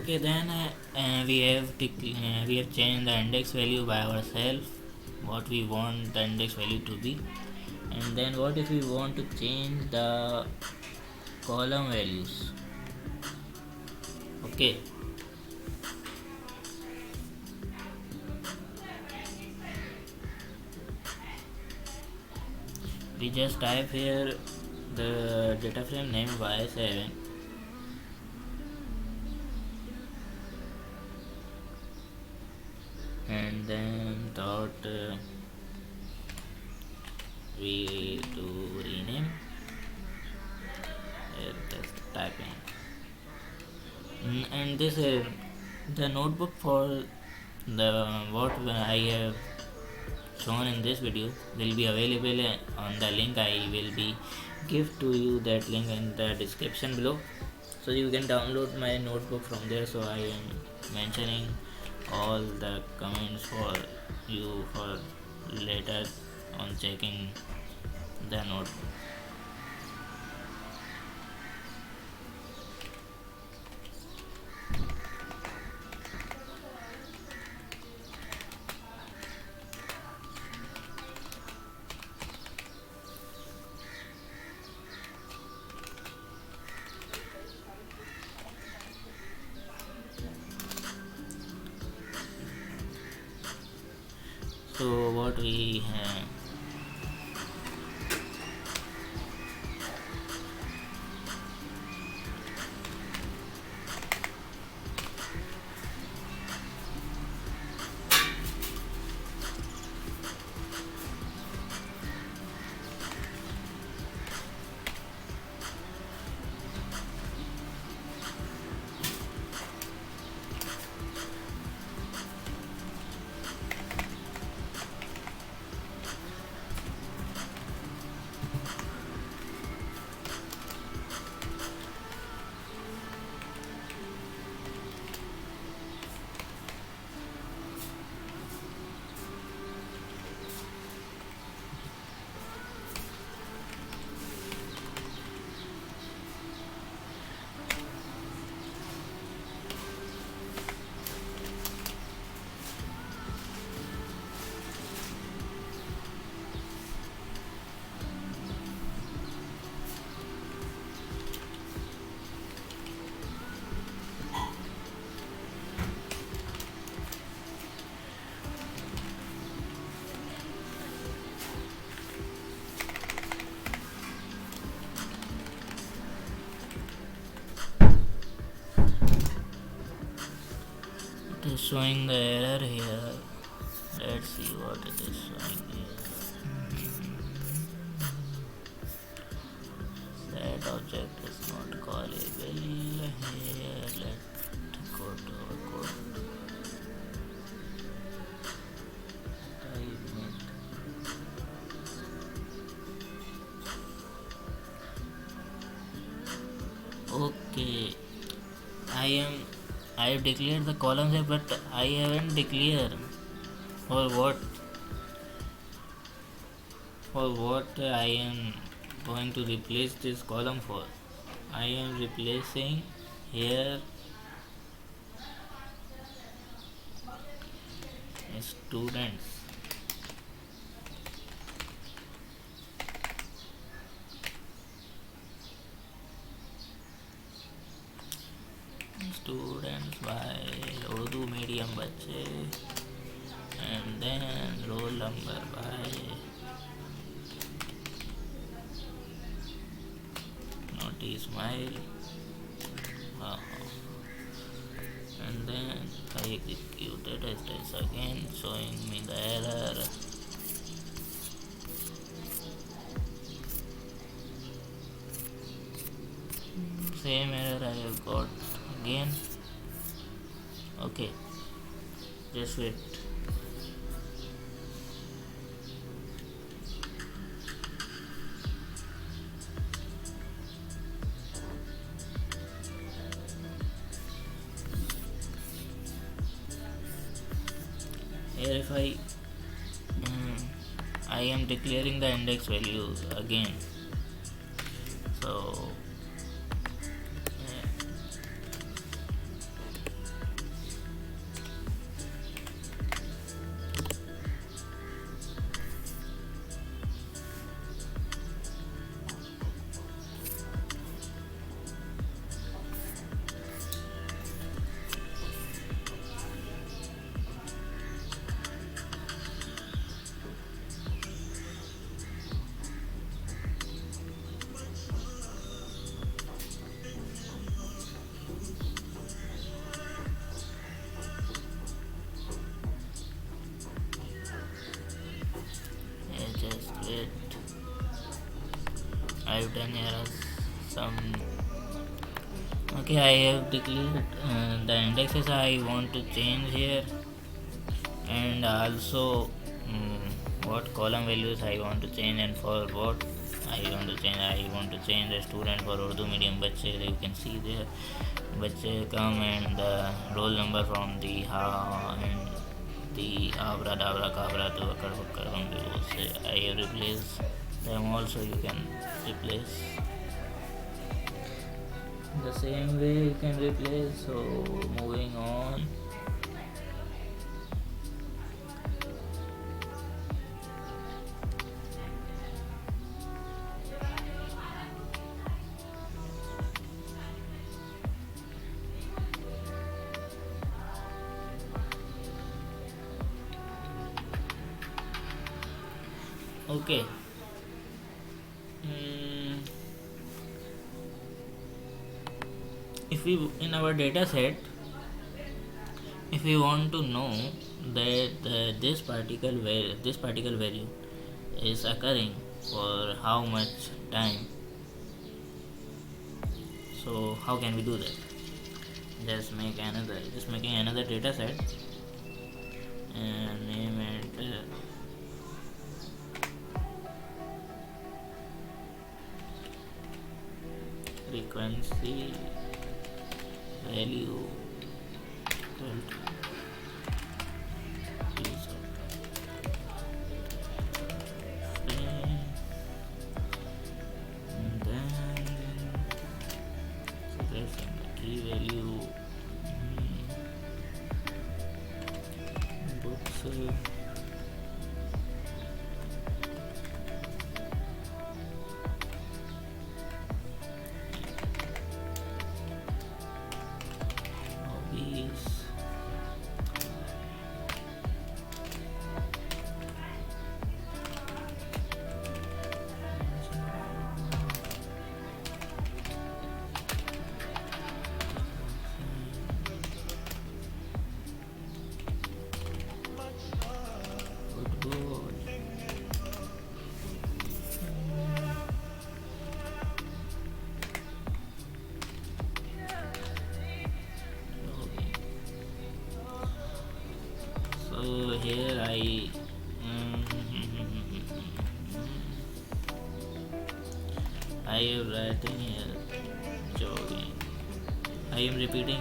Okay, then we have changed the index value by ourselves, what we want the index value to be. And then what if we want to change the column values? Okay, we just type here the data frame name y7, and then dot we to rename here, just typing. And this the notebook for the what I have shown in this video will be available on the link. I will be give to you that link in the description below, so you can download my notebook from there. So I am mentioning all the comments for you for later on checking the notebook. So what we have, it is showing the error here. Let's see what it is showing here. That object is not callable here. Let's go to our code. Okay, I have declared the columns here, but I haven't declared for what I am going to replace this column for. I am replacing here students. Students by Urdu medium बच्चे, and then roll number by not Ismail. And then I executed it again, showing me the error. Same error I have got again. Okay, just wait. Here if I am declaring the index value again, so I've done here some. Okay, I have declared the indexes I want to change here, and also what column values I want to change, and for what I want to change. I want to change the student for Urdu medium बच्चे. You can see there बच्चे come and the roll number from the ha and the abra dabra kabra to akkad vakkad from below. So I have replaced them also. You can replace the same way you can replace. So moving on. Okay. If we in our data set, if we want to know that this particle value is occurring for how much time, so how can we do that? Just making another data set and name it frequency value equal to use of frame, and then suppressing the key value books hobbies. Football. So here I am writing here jogging. I am repeating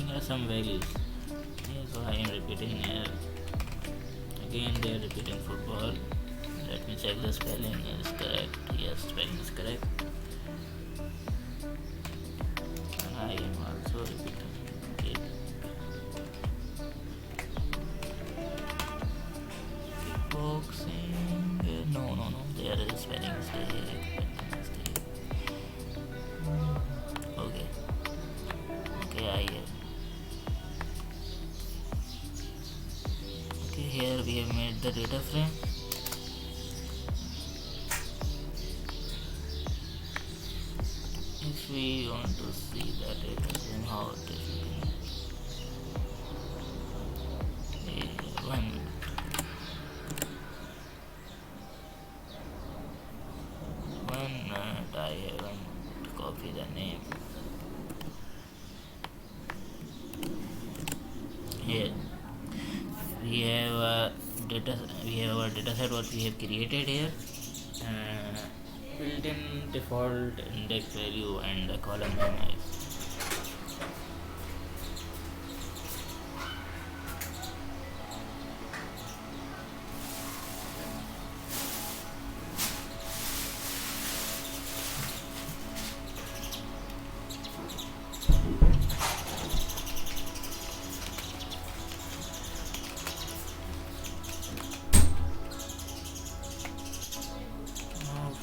here some values. Yeah, so I am repeating here. Again they are repeating football. Let me check the spelling is correct. Yes, spelling is correct. And I am also repeating it. Kickboxing. No. There is a spelling mistake. Okay, I am. Okay, here we have made the data frame. If we want to see the data frame, how it is one minute. I haven't copied the name. Here we have a data set what we have created here. Built-in default index value and the column name is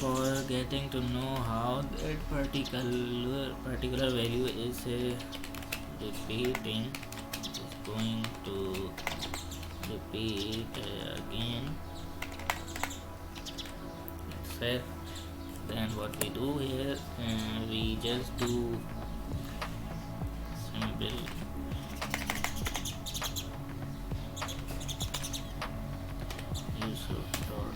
for getting to know how that particular value is repeating. It's going to repeat again. Set. Then what we do here, we just do simple use of dot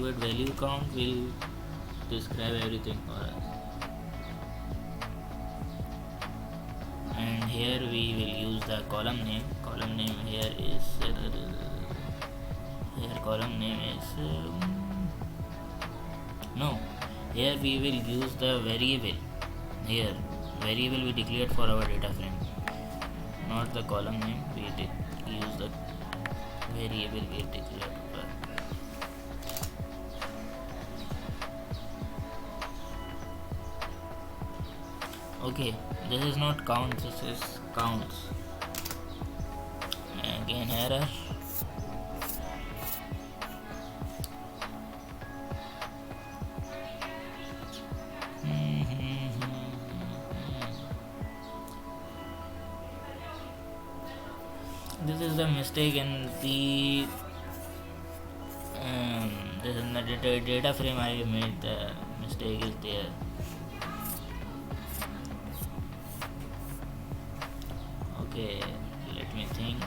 keyword value count will describe everything for us. And here we will use the column name. Column name here is column name is no, here we will use the variable. Here variable we declared for our data frame, not the column name. We use the variable we declared for. Okay, this is not count, this is counts. Again error. This is the mistake in the this is the data frame I made. The mistake is there. Okay, let me think.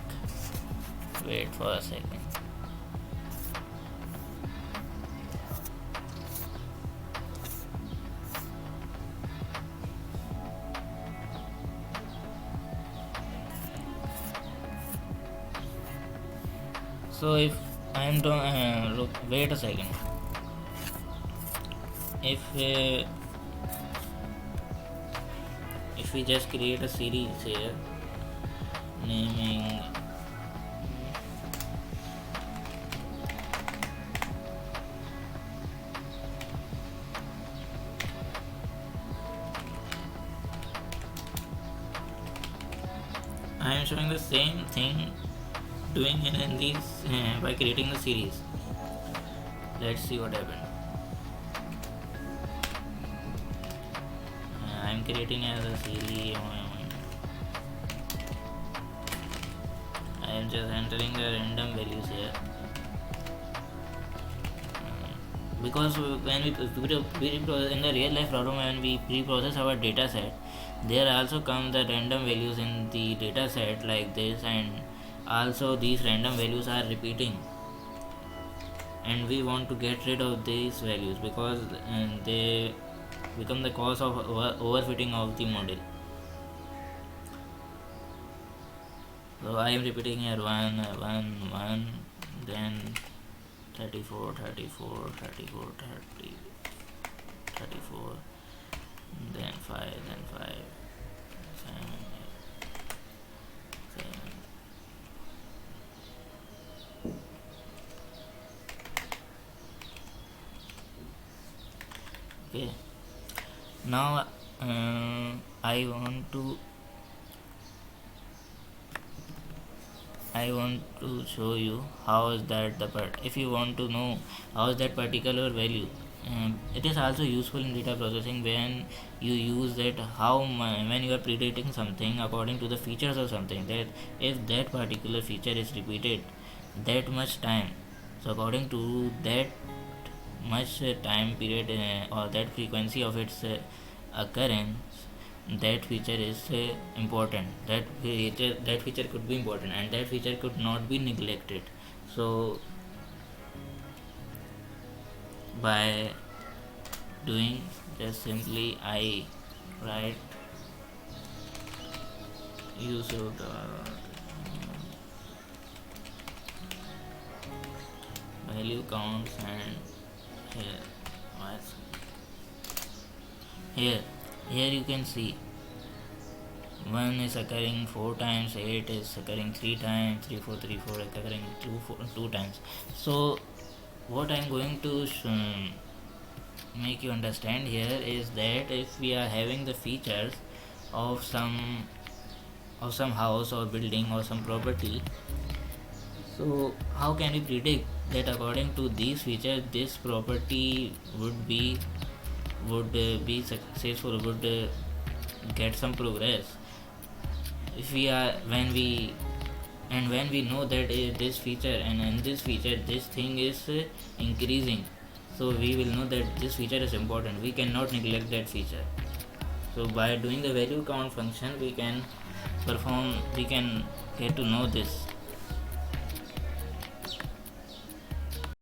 Wait for a second. So if I am doing look, wait a second. If we just create a series here, naming I am showing the same thing doing it in these by creating the series. Let's see what happened. I am creating as a series. I am just entering the random values here. Because when we in the real life problem, when we pre-process our data set, there also come the random values in the data set like this, and also these random values are repeating, and we want to get rid of these values because they become the cause of overfitting of the model. So I am repeating here 1 1 1, then 34 34 34 30 34, then 5 then 5 7 7. Okay, now I want to show you how is that the part. If you want to know how is that particular value, it is also useful in data processing when you use that when you are predicting something according to the features of something, that if that particular feature is repeated that much time, so according to that much time period or that frequency of its occurrence, that feature is important. That feature could be important, and that feature could not be neglected. So by doing just simply I write use of value counts, and here you can see 1 is occurring 4 times, 8 is occurring 3 times, 3 4 3 4 occurring 2 times. So what I am going to make you understand here is that if we are having the features of some house or building or some property, so how can we predict that according to these features this property would be successful, would get some progress? If we are when we know that this feature, and in this feature this thing is increasing, so we will know that this feature is important. We cannot neglect that feature. So by doing the value count function we can get to know this.